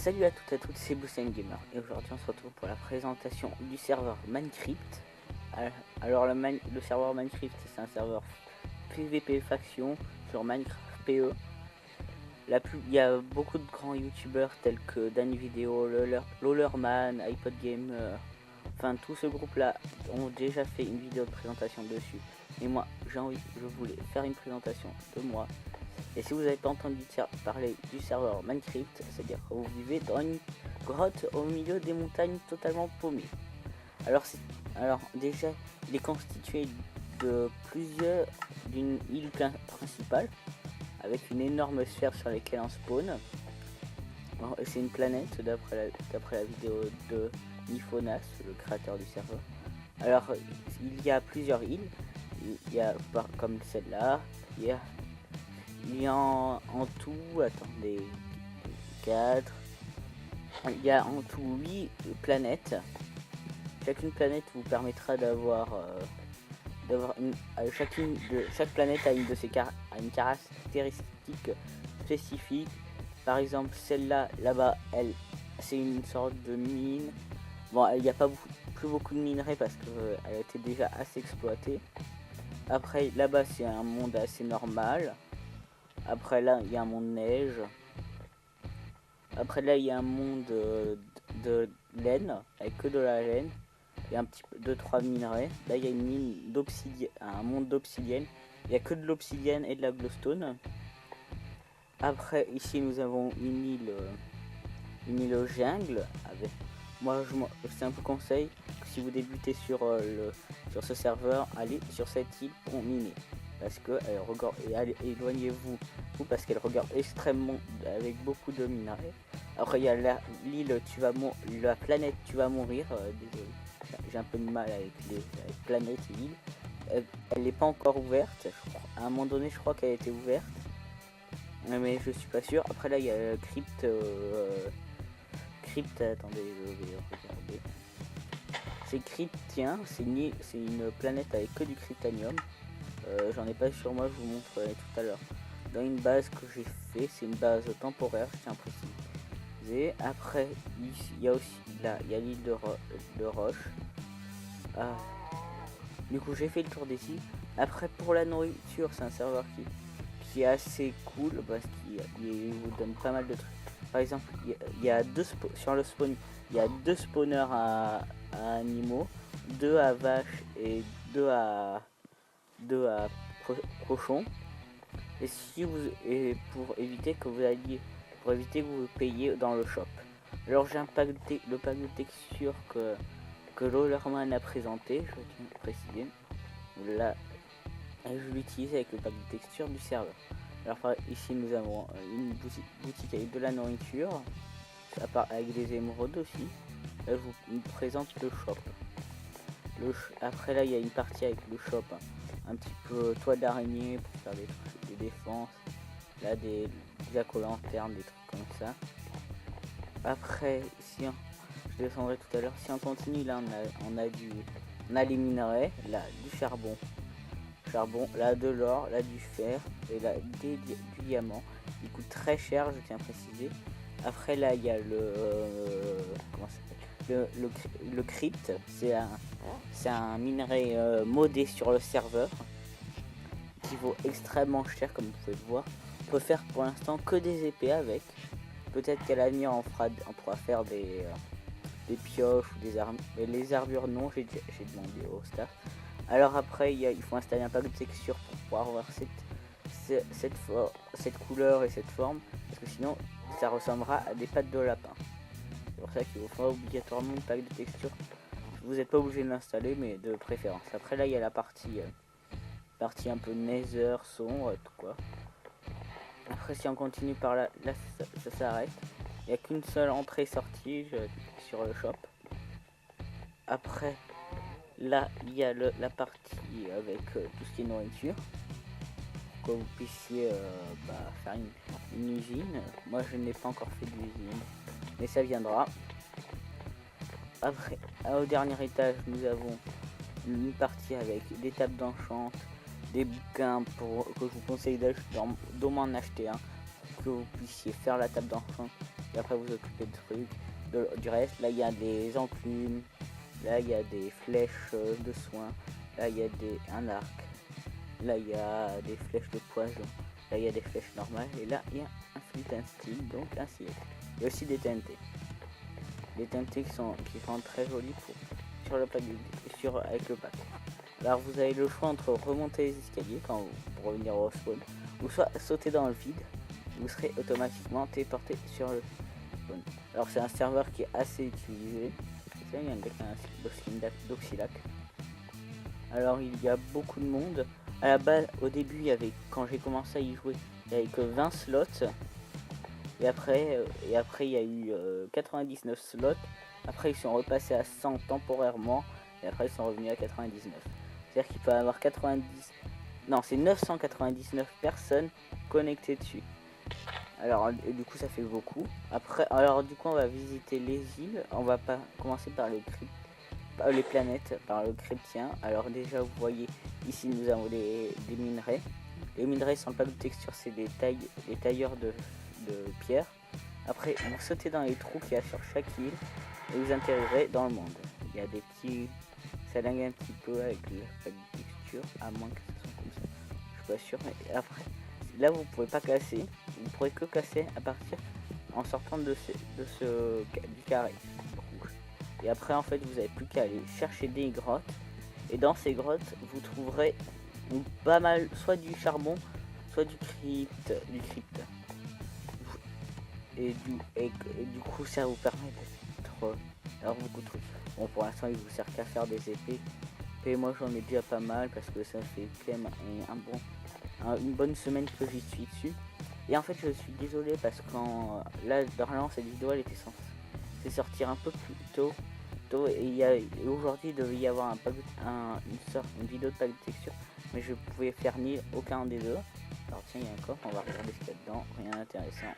Salut à toutes et à tous, c'est Boosten Gamer et aujourd'hui on se retrouve pour la présentation du serveur Minecraft. Alors le serveur Minecraft, c'est un serveur PVP faction sur Minecraft PE. Il y a beaucoup de grands youtubeurs tels que Danny Video, Lollerman, iPod Game, enfin tout ce groupe là ont déjà fait une vidéo de présentation dessus. Et moi je voulais faire une présentation de moi. Et si vous n'avez pas entendu parler du serveur Minecraft, c'est-à-dire que vous vivez dans une grotte au milieu des montagnes totalement paumées. Alors déjà, il est constitué d'une île principale, avec une énorme sphère sur laquelle on spawn. C'est une planète d'après la vidéo de Nifonas, le créateur du serveur. Alors il y a plusieurs îles, il y a comme celle-là, il y a en tout, attendez, 4, il y a en tout 8 planètes. Chacune planète vous permettra d'avoir chaque planète a une une caractéristique spécifique. Par exemple, celle-là, là-bas, c'est une sorte de mine. Bon, il n'y a pas plus beaucoup de minerais parce qu'elle a été déjà assez exploitée. Après, là-bas, c'est un monde assez normal. Après là, il y a un monde neige. Après là, il y a un monde de laine, avec que de la laine. Et un petit peu 2-3 minerais. Là, il y a une mine d'obsidienne, un monde d'obsidienne. Il n'y a que de l'obsidienne et de la glowstone. Après, ici, nous avons une île jungle. C'est un peu conseil que si vous débutez sur ce serveur, allez sur cette île pour miner. Parce que éloignez-vous parce qu'elle regarde extrêmement avec beaucoup de minerais. Après il y a l'île la planète tu vas mourir. Désolé, j'ai un peu de mal avec les planètes et l'île. Elle n'est pas encore ouverte. À un moment donné je crois qu'elle a été ouverte. Mais je suis pas sûr. Après là il y a Crypt. Attendez, je vais regarder. C'est Cryptien, c'est une planète avec que du cryptanium. J'en ai pas sur moi, je vous montrerai tout à l'heure. Dans une base que j'ai fait, c'est une base temporaire, je tiens à préciser. Après, il y a aussi là, il y a l'île de Roche. Du coup, j'ai fait le tour des îles. Après, pour la nourriture, c'est un serveur qui est assez cool parce qu'il vous donne pas mal de trucs. Par exemple, il y a sur le spawn, il y a 2 spawners à animaux, 2 à vaches et 2 à cochons. Et pour éviter que vous payiez dans le shop. Alors j'ai le pack de texture que Lollerman a présenté, je tiens à préciser. Là, je l'utilise avec le pack de texture du serveur. Alors ici nous avons une boutique avec de la nourriture, avec des émeraudes aussi. Là je vous présente le shop. Après là il y a une partie avec le shop, un petit peu toile d'araignée pour faire des défenses. Là des accolants internes, des trucs comme ça. Après je descendrai tout à l'heure. Si on continue là on a les minerais, là du charbon, là de l'or, là du fer et là du diamant. Il coûte très cher, je tiens à préciser. Après là il y a le crypt, c'est un minerai modé sur le serveur qui vaut extrêmement cher comme vous pouvez le voir. On peut faire pour l'instant que des épées avec. Peut-être qu'à l'avenir on pourra faire des pioches ou des armes. Mais les armures non, j'ai demandé au staff. Alors après il faut installer un pack de texture pour pouvoir voir cette couleur et cette forme, parce que sinon ça ressemblera à des pattes de lapin. C'est pour ça qu'il vous faut obligatoirement un pack de texture. Vous n'êtes pas obligé de l'installer, mais de préférence. Après là il y a la partie un peu nether, sombre, tout quoi. Après si on continue par là ça s'arrête. Il n'y a qu'une seule entrée-sortie sur le shop. Après là il y a la partie avec tout ce qui est nourriture, que vous puissiez faire une usine. Moi je n'ai pas encore fait d'usine, mais ça viendra. Après au dernier étage nous avons une partie avec des tables d'enchant, des bouquins que je vous conseille d'au moins en acheter un, que vous puissiez faire la table d'enchant et après vous occupez de trucs, du reste. Là il y a des enclumes, là il y a des flèches de soins, là il y a un arc, là il y a des flèches de poison, là il y a des flèches normales, et là il y a un flint and steel, donc un siège. Il y a aussi des TNT. Les TNT qui sont très jolis sur le pack avec le pack. Alors vous avez le choix entre remonter les escaliers pour revenir au spawn, ou soit sauter dans le vide, vous serez automatiquement téléporté sur le spawn. Alors c'est un serveur qui est assez utilisé. Il y a un mec d'Oxylac. Alors il y a beaucoup de monde. À la base, au début, quand j'ai commencé à y jouer, il n'y avait que 20 slots. Et après il y a eu 99 slots. Après ils sont repassés à 100 temporairement. Et après ils sont revenus à 99. C'est-à-dire qu'il peut y avoir 999 personnes connectées dessus. Alors du coup ça fait beaucoup. Alors du coup on va visiter les îles. On va pas commencer par les planètes, par le chrétien. Alors déjà vous voyez ici nous avons des minerais. Les minerais sans le pack de texture, c'est des tailleurs de pierre. Après vous sautez dans les trous qu'il y a sur chaque île et vous atterrirez dans le monde. Il y a des petits, ça dingue un petit peu avec le pack de texture, à moins que ce soit comme ça, je suis pas sûr. Mais après là vous pouvez pas casser, vous pourrez que casser à partir en sortant du carré rouge. Et après en fait vous avez plus qu'à aller chercher des grottes, et dans ces grottes vous trouverez pas mal soit du charbon, soit du crypte. Et du coup ça vous permet d'être beaucoup de trucs. Bon, pour l'instant il vous sert qu'à faire des épées, et moi j'en ai déjà pas mal parce que ça fait quand même une bonne semaine que j'y suis dessus. Et en fait je suis désolé parce que là normalement cette vidéo elle était censée sortir un peu plus tôt, et aujourd'hui il devait y avoir une vidéo de pack de texture, mais je pouvais faire ni aucun des deux. Alors tiens, il y a un coffre, on va regarder ce qu'il y a dedans, rien d'intéressant.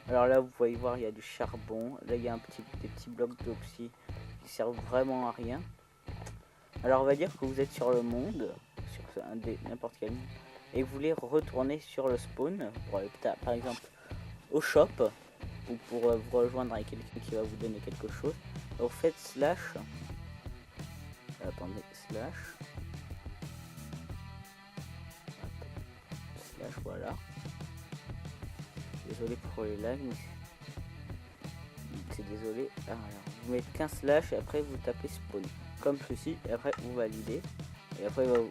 Alors là vous pouvez voir il y a du charbon, là il y a des petits blocs d'oxy qui servent vraiment à rien. Alors on va dire que vous êtes sur le monde, sur n'importe quel monde, et vous voulez retourner sur le spawn pour aller par exemple au shop, ou pour vous rejoindre avec quelqu'un qui va vous donner quelque chose. Vous faites slash, voilà. Désolé pour les lags, mais c'est désolé. Alors, vous mettez qu'un slash et après vous tapez spawn comme ceci, et après vous validez, et après vous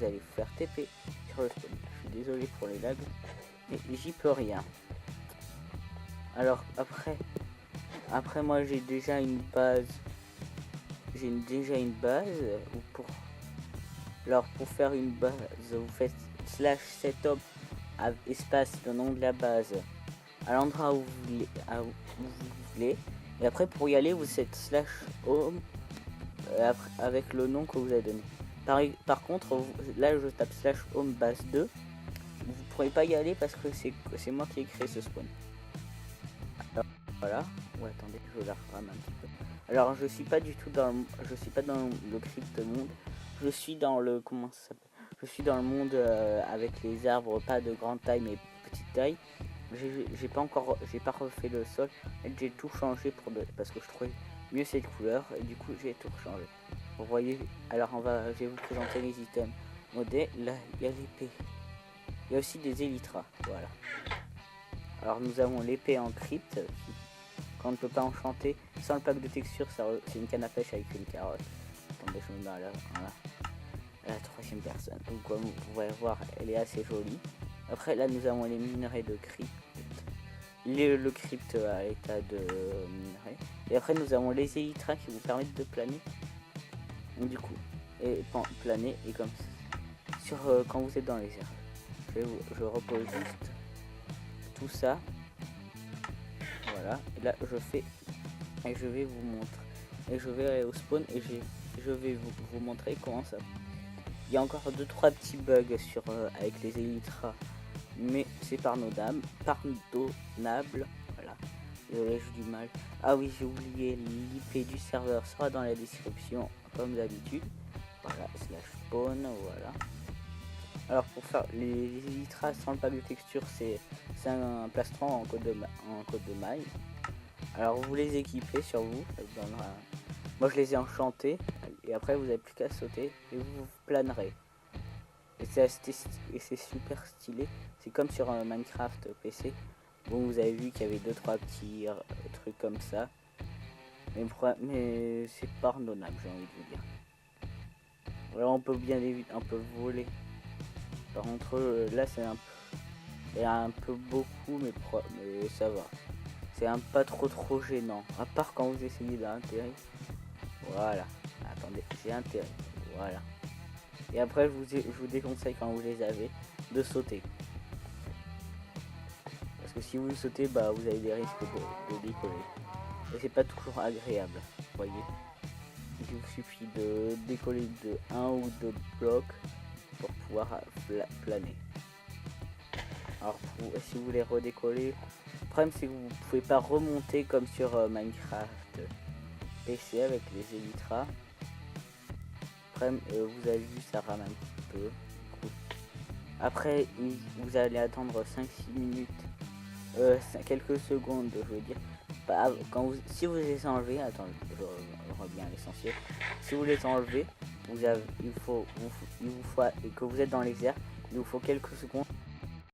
allez faire TP sur le spawn. Je suis désolé pour les lags, mais j'y peux rien. Alors après moi j'ai déjà une base. Pour faire une base, vous faites slash setup espace le nom de la base à l'endroit où vous voulez, et après pour y aller vous faites slash home avec le nom que vous avez donné. Par contre là je tape slash home base 2, vous pourrez pas y aller parce que c'est moi qui ai créé ce spawn. Alors, voilà. Ouais, attendez, je la rame un petit peu. Alors je suis pas du tout dans le crypte monde. Je suis dans le Je suis dans le monde avec les arbres, pas de grande taille mais petite taille. J'ai pas refait le sol. J'ai tout changé parce que je trouvais mieux cette couleur, et du coup j'ai tout changé. Vous voyez. Alors je vais vous présenter les items modèles. Là il y a l'épée. Il y a aussi des élytras. Voilà. Alors nous avons l'épée en crypte qu'on ne peut pas enchanter sans le pack de texture. C'est une canne à pêche avec une carotte. Attendez, je me mets dans la troisième personne. Donc comme vous pouvez voir, elle est assez jolie. Après là nous avons les minerais de crypte. Le crypte à l'état de minerai. Et après nous avons les élytras qui vous permettent de planer. Donc, du coup, et planer et comme ça, quand vous êtes dans les airs. Je repose juste tout ça. Voilà. Et là je vais vous montrer. Et je vais aller au spawn et je vais vous montrer comment ça. Il y a encore 2-3 petits bugs avec les élytras, mais c'est pardonnable. Voilà. Désolé, j'ai du mal. Ah oui, j'ai oublié, l'IP du serveur sera dans la description comme d'habitude. Voilà, slash spawn, voilà. Alors pour faire les elytras sans le pack de texture, c'est un plastron en code de maille. Alors vous les équipez sur vous, ça vous donnera... Moi je les ai enchantés et après vous n'avez plus qu'à sauter et vous planerez. Et c'est super stylé. C'est comme sur un Minecraft PC. Bon, vous avez vu qu'il y avait 2-3 petits trucs comme ça. Mais c'est pardonnable, j'ai envie de vous dire. Alors on peut bien éviter, on peut voler. Par contre, là c'est un peu beaucoup, mais ça va. C'est un pas trop gênant. À part quand vous essayez d'atterrir. Voilà. Attendez, j'ai atterri. Voilà. Et après, je vous déconseille quand vous les avez de sauter. Parce que si vous sautez, bah vous avez des risques de décoller. Et c'est pas toujours agréable, vous voyez. Donc, il vous suffit de décoller de 1 ou 2 blocs pour pouvoir planer. Alors si vous voulez redécoller, le problème c'est que vous pouvez pas remonter comme sur Minecraft PC avec les elytras. Vous avez vu, ça rame un peu. Après vous allez attendre 5-6 minutes, quelques secondes je veux dire. Si vous les enlevez, attendez, je reviens à l'essentiel. Si vous les enlevez, il vous faut que vous êtes dans les airs, il vous faut quelques secondes